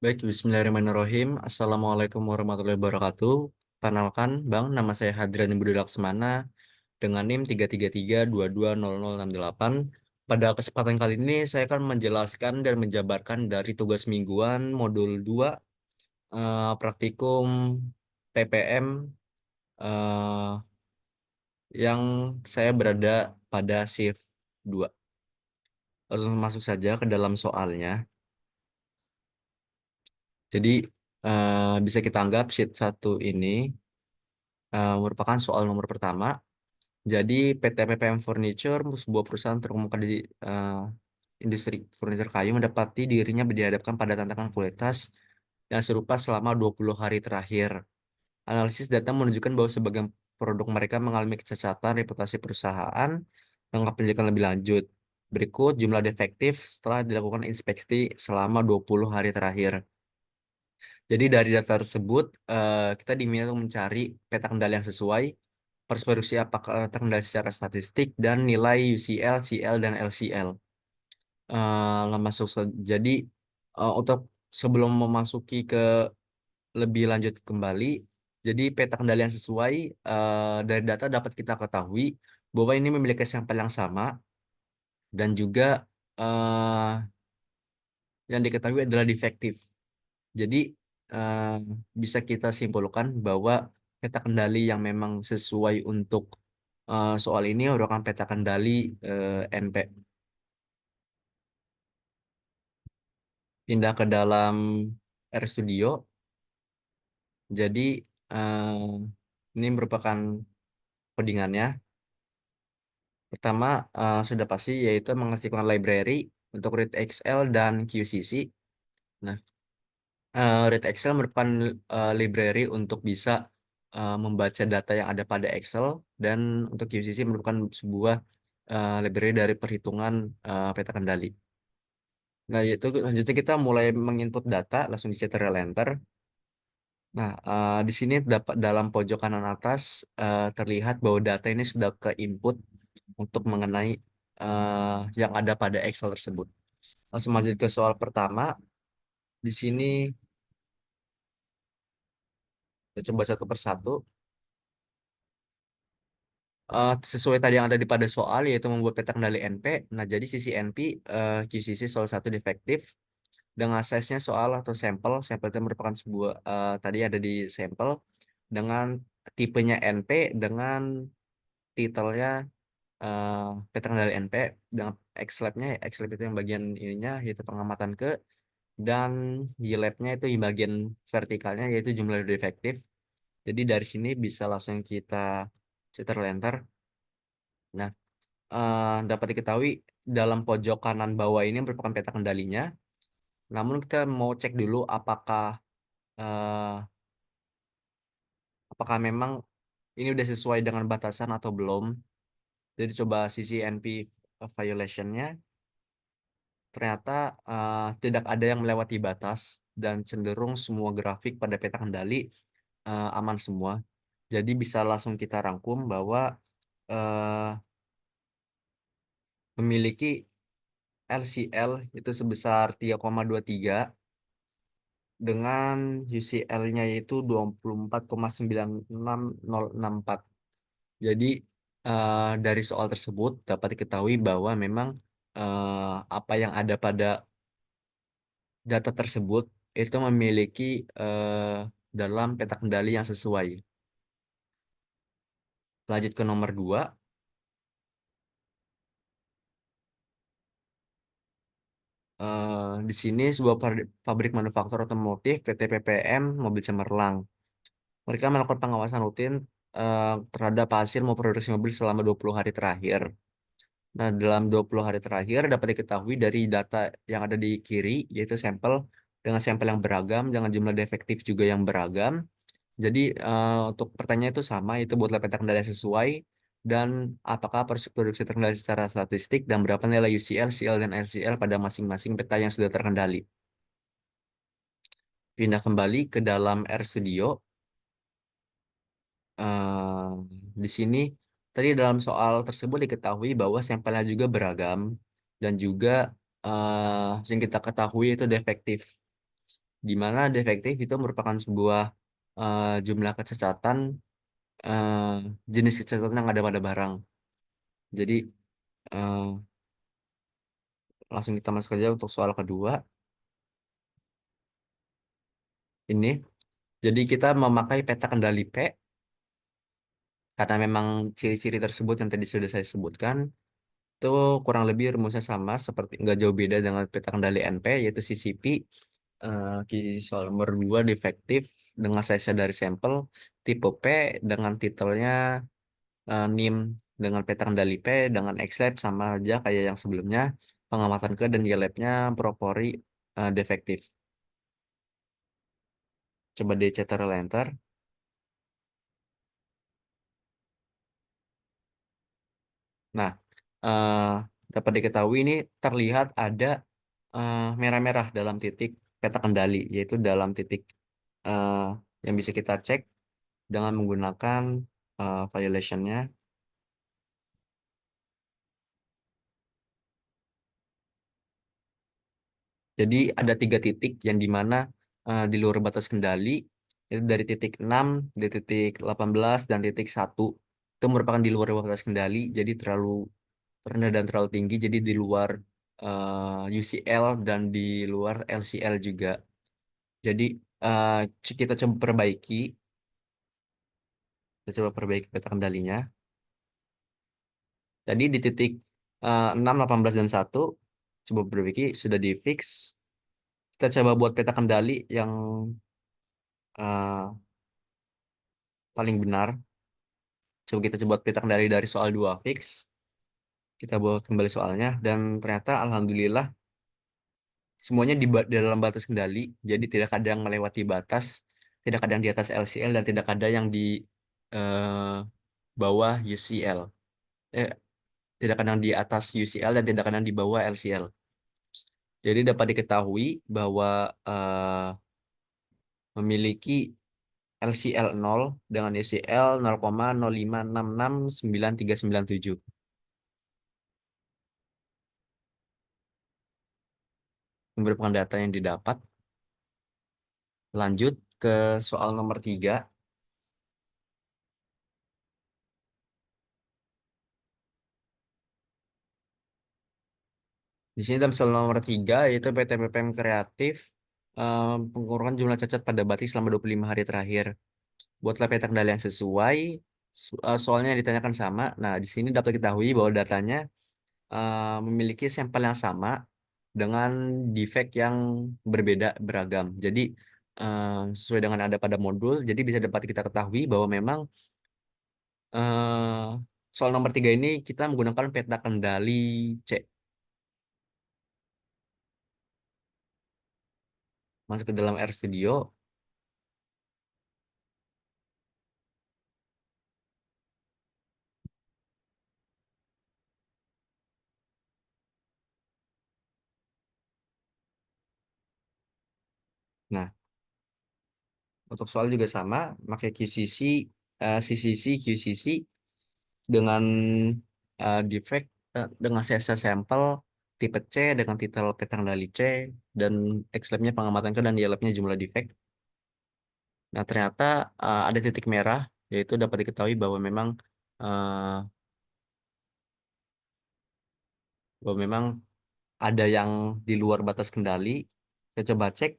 Baik, Bismillahirrahmanirrahim. Assalamualaikum warahmatullahi wabarakatuh. Perkenalkan, Bang, nama saya Hadrani Budi Laksmana dengan NIM 333220068. Pada kesempatan kali ini, saya akan menjelaskan dan menjabarkan dari tugas mingguan modul 2 praktikum PPM eh, yang saya berada pada shift 2. Langsung masuk saja ke dalam soalnya. Jadi, bisa kita anggap sheet 1 ini merupakan soal nomor pertama. Jadi PT PPM Furniture, sebuah perusahaan terkemuka di eh, industri furniture kayu, mendapati dirinya dihadapkan pada tantangan kualitas yang serupa selama 20 hari terakhir. Analisis data menunjukkan bahwa sebagian produk mereka mengalami kecacatan reputasi perusahaan dengan penyelidikan lebih lanjut. Berikut jumlah defektif setelah dilakukan inspeksi selama 20 hari terakhir. Jadi dari data tersebut, kita diminta untuk mencari peta kendali yang sesuai, persepsi apakah terkendali secara statistik, dan nilai UCL, CL, dan LCL. Jadi untuk sebelum memasuki ke lebih lanjut kembali, jadi peta kendali yang sesuai dari data dapat kita ketahui bahwa ini memiliki sampel yang sama dan juga eh, yang diketahui adalah defektif. Jadi eh, bisa kita simpulkan bahwa peta kendali yang memang sesuai untuk soal ini merupakan peta kendali NP. Pindah ke dalam RStudio. Jadi eh, ini merupakan codingannya. Pertama sudah pasti yaitu mengaktifkan library untuk read XL dan QCC. Nah, Read Excel merupakan library untuk bisa membaca data yang ada pada Excel, dan untuk QCC merupakan sebuah library dari perhitungan peta kendali. Nah, itu lanjutnya kita mulai menginput data langsung di Ctrl Enter. Nah, di sini dapat dalam pojok kanan atas terlihat bahwa data ini sudah ke input untuk mengenai yang ada pada Excel tersebut. Langsung maju ke soal pertama. Di sini kita coba satu persatu. Sesuai tadi yang ada di pada soal, yaitu membuat peta kendali NP. Nah, jadi sisi NP QCC soal satu defektif dengan size-nya soal atau sampel. Sampel itu merupakan sebuah tadi ada di sampel dengan tipenya NP dengan titelnya eh, peta kendali NP dengan Xlab-nya. Xlab itu yang bagian ininya yaitu pengamatan ke, dan YLab-nya itu di bagian vertikalnya yaitu jumlah defektif. Jadi dari sini bisa langsung kita Ctrl Enter. Nah, dapat diketahui dalam pojok kanan bawah ini merupakan peta kendalinya. Namun kita mau cek dulu eh, apakah memang ini udah sesuai dengan batasan atau belum. Jadi coba sisi NP violation-nya, ternyata tidak ada yang melewati batas dan cenderung semua grafik pada peta kendali aman semua. Jadi bisa langsung kita rangkum bahwa eh, memiliki LCL itu sebesar 3,23 dengan UCL-nya yaitu 24,966064. Jadi dari soal tersebut dapat diketahui bahwa memang apa yang ada pada data tersebut itu memiliki dalam peta kendali yang sesuai. Lanjut ke nomor 2. Di sini sebuah pabrik manufaktur otomotif PT PPM Mobil Cemerlang. Mereka melakukan pengawasan rutin terhadap hasil mau produksi mobil selama 20 hari terakhir. Nah, dalam 20 hari terakhir dapat diketahui dari data yang ada di kiri, yaitu sampel dengan sampel yang beragam, dengan jumlah defektif juga yang beragam. Jadi untuk pertanyaan itu sama, itu buatlah peta kendali yang sesuai, dan apakah produksi terkendali secara statistik, dan berapa nilai UCL, CL, dan LCL pada masing-masing peta yang sudah terkendali. Pindah kembali ke dalam RStudio. Eh, di sini tadi dalam soal tersebut diketahui bahwa sampelnya juga beragam dan juga yang kita ketahui itu defektif. di mana defektif itu merupakan sebuah jumlah kecacatan, eh, jenis kecacatan yang ada pada barang. Jadi eh, langsung kita masuk aja untuk soal kedua. Ini, jadi kita memakai peta kendali P karena memang ciri-ciri tersebut yang tadi sudah saya sebutkan itu kurang lebih rumusnya sama seperti nggak jauh beda dengan peta kendali NP yaitu CCP. Kisi soal nomor 2 defektif dengan size dari sampel tipe P dengan titelnya NIM dengan peta kendali P dengan X-lab sama aja kayak yang sebelumnya, pengamatan ke dan Y-labnya propori defektif. Coba di Ctrl Enter. Nah, eh, dapat diketahui ini terlihat ada merah-merah dalam titik peta kendali, yaitu dalam titik eh, yang bisa kita cek dengan menggunakan violationnya. Jadi ada tiga titik yang dimana di luar batas kendali, itu dari titik 6, di titik 18, dan titik 1. Itu merupakan di luar batas kendali, jadi terlalu rendah dan terlalu tinggi, jadi di luar UCL dan di luar LCL juga. Jadi eh, kita coba perbaiki, peta kendalinya. Tadi di titik 6, 18, dan 1, coba perbaiki, sudah di fix. Kita coba buat peta kendali yang eh, paling benar. Coba kita coba peta kendali dari soal 2 fix. Kita buat kembali soalnya, dan ternyata alhamdulillah semuanya di dalam batas kendali. Jadi tidak ada yang melewati batas, tidak ada yang di atas LCL, dan tidak ada yang di eh, bawah UCL. Eh, tidak ada yang di atas UCL dan tidak ada yang di bawah LCL. Jadi dapat diketahui bahwa memiliki LCL 0 dengan UCL 0,0566997. Ini merupakan data yang didapat. Lanjut ke soal nomor 3. Di sini dalam soal nomor 3 yaitu PT PPM Kreatif pengurangan jumlah cacat pada batik selama 25 hari terakhir. Buatlah peta kendali yang sesuai. Soalnya yang ditanyakan sama. Nah, di sini dapat diketahui bahwa datanya memiliki sampel yang sama dengan defect yang berbeda beragam. Jadi eh, sesuai dengan ada pada modul, jadi bisa dapat kita ketahui bahwa memang eh, soal nomor 3 ini kita menggunakan peta kendali C. Masuk ke dalam RStudio. Nah, untuk soal juga sama, pakai QCC, CCC, QCC dengan defect dengan CSS sampel tipe C dengan titel peta kendali C dan X-labnya pengamatan ke dan Y-labnya jumlah defect. Nah, ternyata ada titik merah, yaitu dapat diketahui eh, bahwa memang ada yang di luar batas kendali. Kita coba cek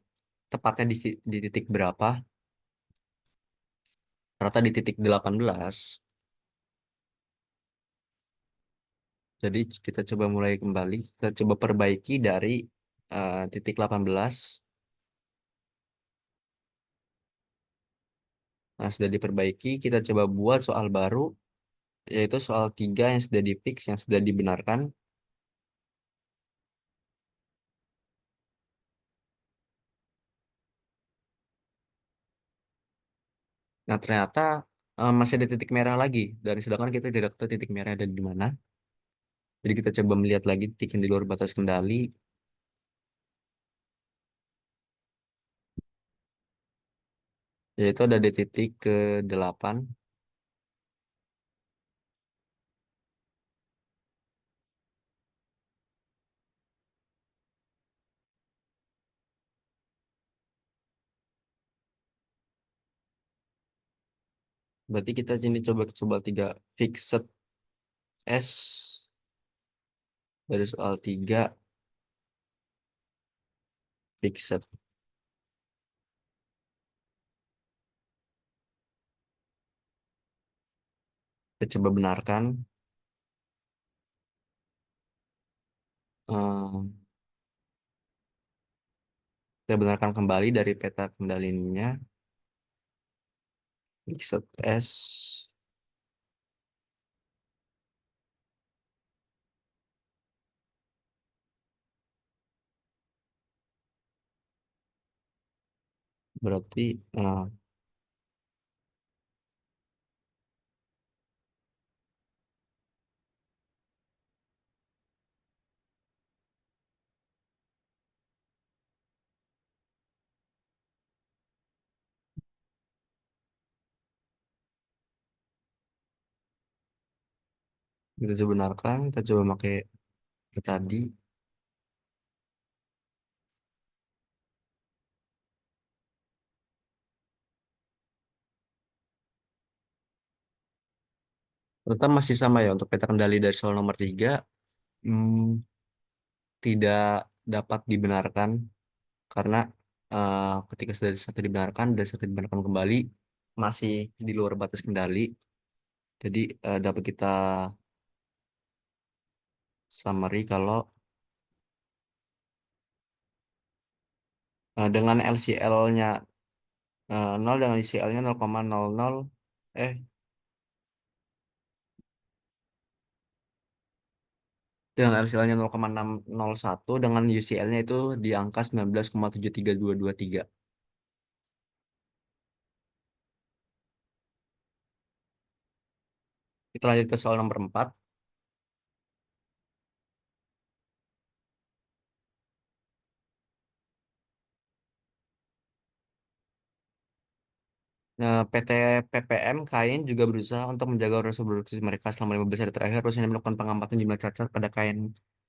tepatnya di titik berapa. Ternyata di titik 18. Jadi kita coba mulai kembali. Kita coba perbaiki dari titik 18. Nah, sudah diperbaiki, kita coba buat soal baru, yaitu soal 3 yang sudah di-fix, yang sudah dibenarkan. Nah, ternyata masih ada titik merah lagi. Dan sedangkan kita tidak tahu titik merah ada di mana. Jadi kita coba melihat lagi titik yang di luar batas kendali, yaitu ada di titik ke-8. Berarti kita ini coba tiga fixed S dari soal 3 fixed. Kita coba benarkan. eh, kita benarkan kembali dari peta kendali ininya. Fixed S berarti kita coba benarkan. Kita coba pakai tadi. Ternyata masih sama ya untuk peta kendali dari soal nomor 3. hmm, tidak dapat dibenarkan karena ketika sudah satu dibenarkan dan satu dibenarkan kembali masih di luar batas kendali. Jadi dapat kita summary kalau dengan LCL-nya 0 dengan LCL-nya 0,00 eh dengan LCL-nya 0,601 dengan UCL-nya itu di angka 19,732223. Kita lanjut ke soal nomor 4. Nah, PT PPM Kain juga berusaha untuk menjaga proses produksi mereka selama 15 hari terakhir. Terus melakukan pengamatan jumlah cacat pada kain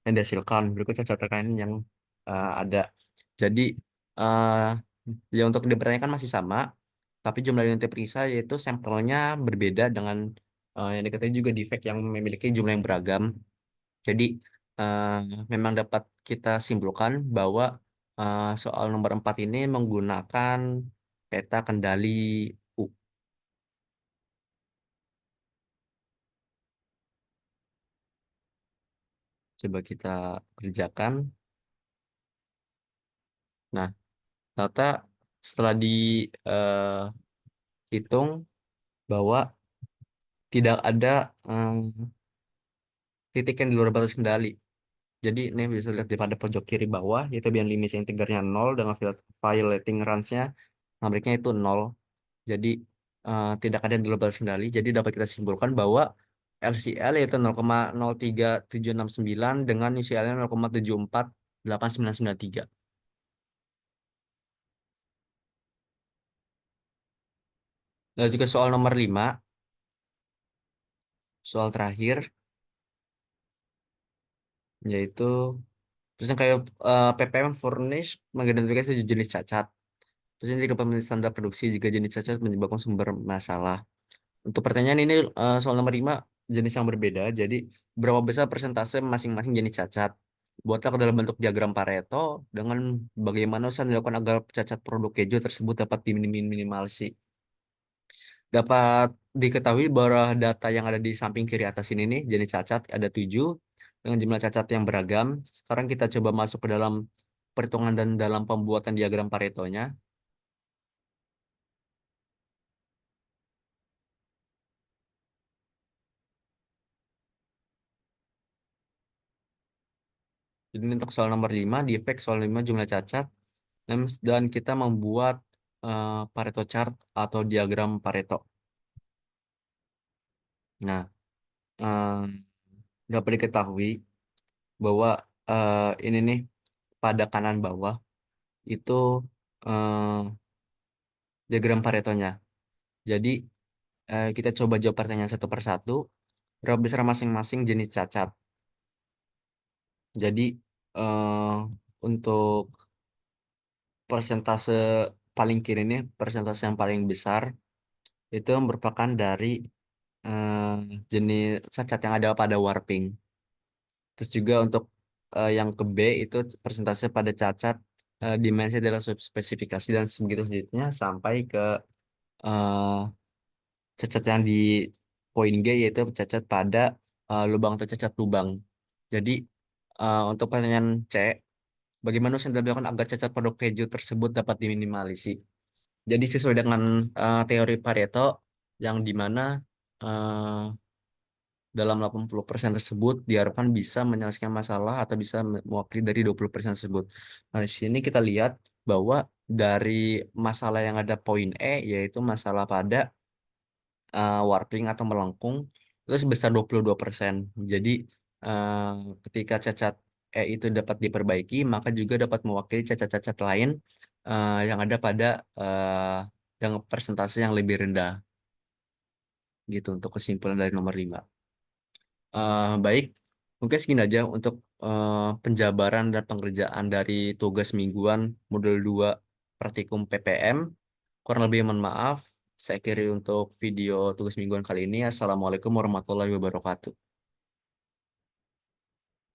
yang dihasilkan. Berikut cacat kain yang ada. Jadi, eh ya untuk dipertanyakan masih sama, tapi jumlah yang diperiksa yaitu sampelnya berbeda dengan yang diketahui juga defect yang memiliki jumlah yang beragam. Jadi, eh, memang dapat kita simpulkan bahwa soal nomor 4 ini menggunakan peta kendali U. Coba kita kerjakan. Nah, ternyata setelah dihitung bahwa tidak ada titik yang di luar batas kendali. Jadi ini bisa lihat di pada pojok kiri bawah, yaitu biar limit integernya 0 dengan violating range-nya, nabriknya itu 0. Jadi tidak ada yang di luar batas kendali. Jadi dapat kita simpulkan bahwa LCL yaitu 0,037769 dengan UCL-nya 0,748993. Lalu juga soal nomor 5, soal terakhir, yaitu terus yang kayak PPM furnish mengidentifikasi 7 jenis cacat. Terus ini jika pemenuhi standar produksi jika jenis cacat menyebabkan sumber masalah. Untuk pertanyaan ini soal nomor 5 jenis yang berbeda. Jadi berapa besar persentase masing-masing jenis cacat? Buatlah ke dalam bentuk diagram Pareto dengan bagaimana usaha dilakukan agar cacat produk keju tersebut dapat diminimalisasi. Dapat diketahui bahwa data yang ada di samping kiri atas ini nih, jenis cacat ada 7 dengan jumlah cacat yang beragam. Sekarang kita coba masuk ke dalam perhitungan dan dalam pembuatan diagram Paretonya. Jadi untuk soal nomor 5, di efek soal 5 jumlah cacat. Dan kita membuat Pareto chart atau diagram Pareto. Nah, dapat diketahui bahwa ini nih pada kanan bawah itu eh, diagram Paretonya. Jadi kita coba jawab pertanyaan satu persatu. Berapa besar masing-masing jenis cacat? Jadi eh, untuk persentase paling kiri ini persentase yang paling besar itu merupakan dari jenis cacat yang ada pada warping. Terus juga untuk yang ke B itu persentase pada cacat, dimensi adalah subspesifikasi dan sebegitu selanjutnya sampai ke eh, cacat yang di poin G yaitu cacat pada lubang atau cacat lubang. Jadi untuk pertanyaan C, bagaimana usaha yang dilakukan agar cacat produk keju tersebut dapat diminimalisasi? Jadi sesuai dengan teori Pareto yang dimana dalam 80% tersebut diharapkan bisa menyelesaikan masalah atau bisa mewakili dari 20% tersebut. Nah, di sini kita lihat bahwa dari masalah yang ada poin E yaitu masalah pada warping atau melengkung itu sebesar 22%. Jadi eh, ketika cacat E itu dapat diperbaiki, maka juga dapat mewakili cacat-cacat lain yang ada pada yang persentase yang lebih rendah gitu untuk kesimpulan dari nomor 5. Baik, mungkin segini aja untuk penjabaran dan pengerjaan dari tugas mingguan modul 2 praktikum PPM. Kurang lebih mohon maaf. Saya kiri untuk video tugas mingguan kali ini. Assalamualaikum warahmatullahi wabarakatuh.